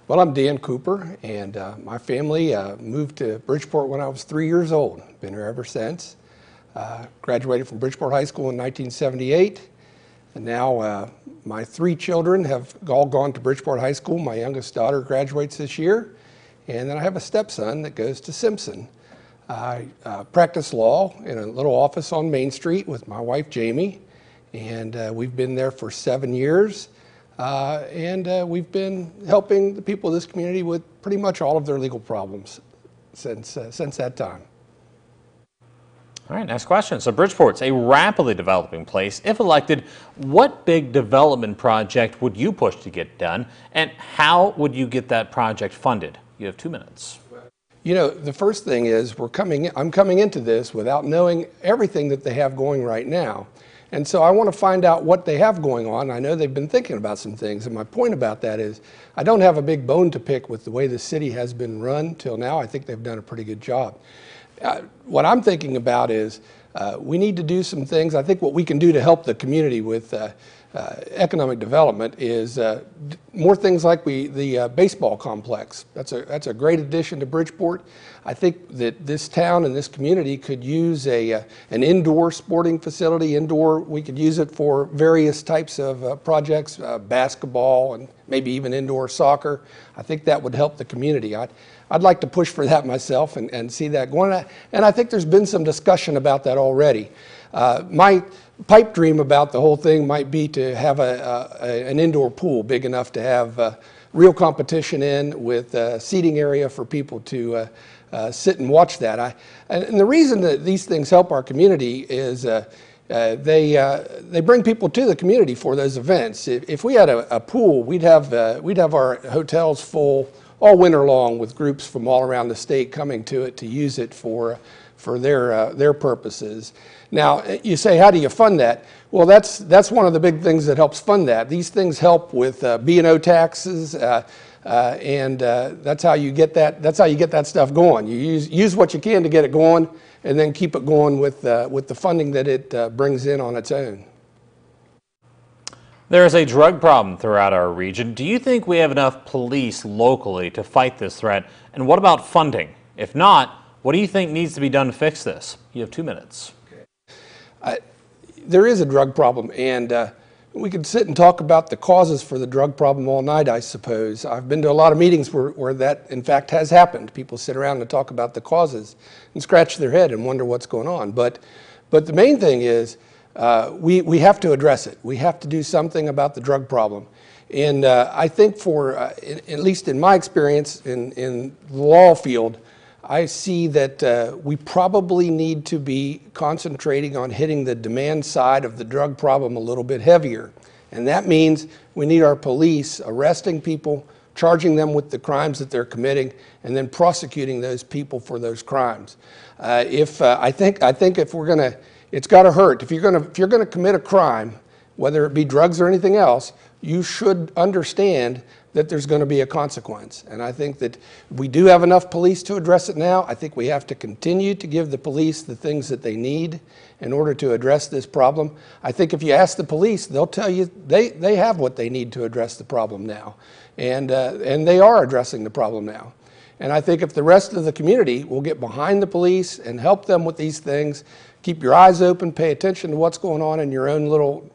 Well, I'm Dan Cooper, and my family moved to Bridgeport when I was 3 years old. Been here ever since. Graduated from Bridgeport High School in 1978, and now my 3 children have all gone to Bridgeport High School. My youngest daughter graduates this year, and then I have a stepson that goes to Simpson. I practice law in a little office on Main Street with my wife Jamie, and we've been there for 7 years. We've been helping the people of this community with pretty much all of their legal problems since that time. All right, next question. So Bridgeport's a rapidly developing place. If elected, what big development project would you push to get done, and how would you get that project funded? You have 2 minutes. You know, the first thing is I'm coming into this without knowing everything that they have going right now. And so I want to find out what they have going on. I know they've been thinking about some things, and my point about that is I don't have a big bone to pick with the way the city has been run till now. I think they've done a pretty good job. What I'm thinking about is we need to do some things. I think what we can do to help the community with economic development is more things like the baseball complex. That's a great addition to Bridgeport. I think that this town and this community could use an indoor sporting facility. We could use it for various types of projects, basketball and maybe even indoor soccer. I think that would help the community. I'd like to push for that myself and see that going. And I think there's been some discussion about that already. My pipe dream about the whole thing might be to have an indoor pool big enough to have real competition in with a seating area for people to sit and watch that. And the reason that these things help our community is they bring people to the community for those events. If we had a pool, we'd have our hotels full all winter long with groups from all around the state coming to it to use it for their purposes. Now, you say, how do you fund that? Well, that's one of the big things that helps fund that. These things help with B&O taxes, and that's how you get that. That's how you get that stuff going. You use what you can to get it going, and then keep it going with the funding that it brings in on its own. There is a drug problem throughout our region. Do you think we have enough police locally to fight this threat? And what about funding? If not, what do you think needs to be done to fix this? You have 2 minutes. There is a drug problem, and we could sit and talk about the causes for the drug problem all night, I suppose. I've been to a lot of meetings where that, in fact, has happened. People sit around and talk about the causes and scratch their head and wonder what's going on. But the main thing is we have to address it. We have to do something about the drug problem. And I think at least in my experience in the law field, I see that we probably need to be concentrating on hitting the demand side of the drug problem a little bit heavier. And that means we need our police arresting people, charging them with the crimes that they're committing, and then prosecuting those people for those crimes. I think if we're going to, it's got to hurt. If you're going to commit a crime, whether it be drugs or anything else, you should understand that there's going to be a consequence. And I think that we do have enough police to address it now. I think we have to continue to give the police the things that they need in order to address this problem. I think if you ask the police, they'll tell you they have what they need to address the problem now. And they are addressing the problem now. And I think if the rest of the community will get behind the police and help them with these things, keep your eyes open, pay attention to what's going on in your own little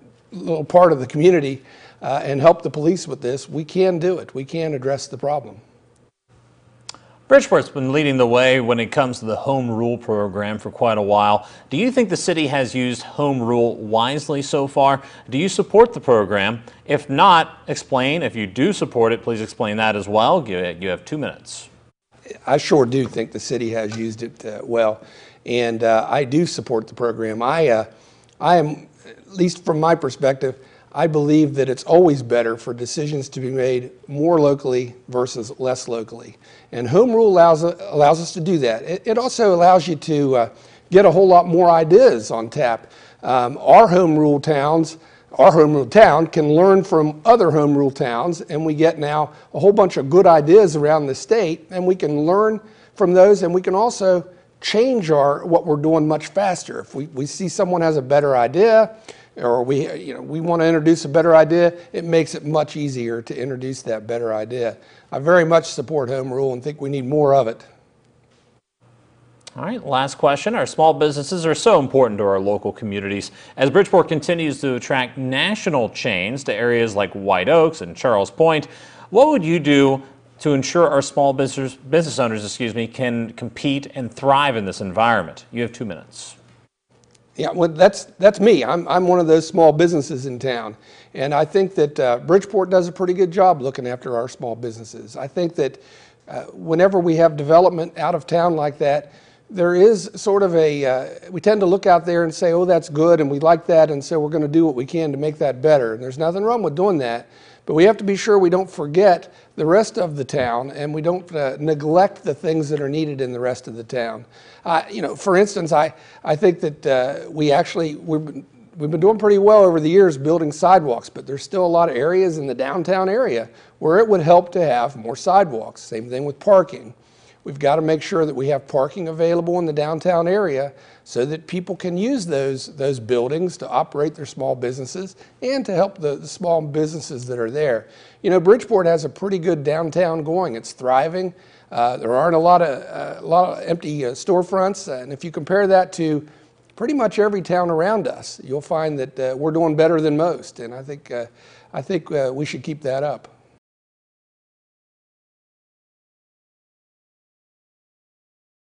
part of the community, and help the police with this, we can do it. We can address the problem. Bridgeport's been leading the way when it comes to the home rule program for quite a while. Do you think the city has used home rule wisely so far? Do you support the program? If not, explain. If you do support it, please explain that as well. You have 2 minutes. I sure do think the city has used it well, and I do support the program. I am, at least from my perspective, I believe that it's always better for decisions to be made more locally versus less locally. And home rule allows us to do that. It also allows you to get a whole lot more ideas on tap. Our home rule town can learn from other home rule towns, and we get now a whole bunch of good ideas around the state, and we can learn from those, and we can also change what we're doing much faster. If we see someone has a better idea, or we want to introduce a better idea, it makes it much easier to introduce that better idea. I very much support home rule and think we need more of it. All right, last question. Our small businesses are so important to our local communities. As Bridgeport continues to attract national chains to areas like White Oaks and Charles Point, what would you do to ensure our small business owners, can compete and thrive in this environment? You have 2 minutes. Yeah, well, that's me. I'm one of those small businesses in town, and I think that Bridgeport does a pretty good job looking after our small businesses. I think that whenever we have development out of town like that, there is sort of we tend to look out there and say, oh, that's good, and we like that, and so we're going to do what we can to make that better. And there's nothing wrong with doing that, but we have to be sure we don't forget the rest of the town, and we don't neglect the things that are needed in the rest of the town. For instance, I think that we've been doing pretty well over the years building sidewalks, but there's still a lot of areas in the downtown area where it would help to have more sidewalks. Same thing with parking. We've got to make sure that we have parking available in the downtown area so that people can use those buildings to operate their small businesses and to help the small businesses that are there. Bridgeport has a pretty good downtown going. It's thriving. There aren't a lot of empty storefronts, and if you compare that to pretty much every town around us, you'll find that we're doing better than most, and I think we should keep that up.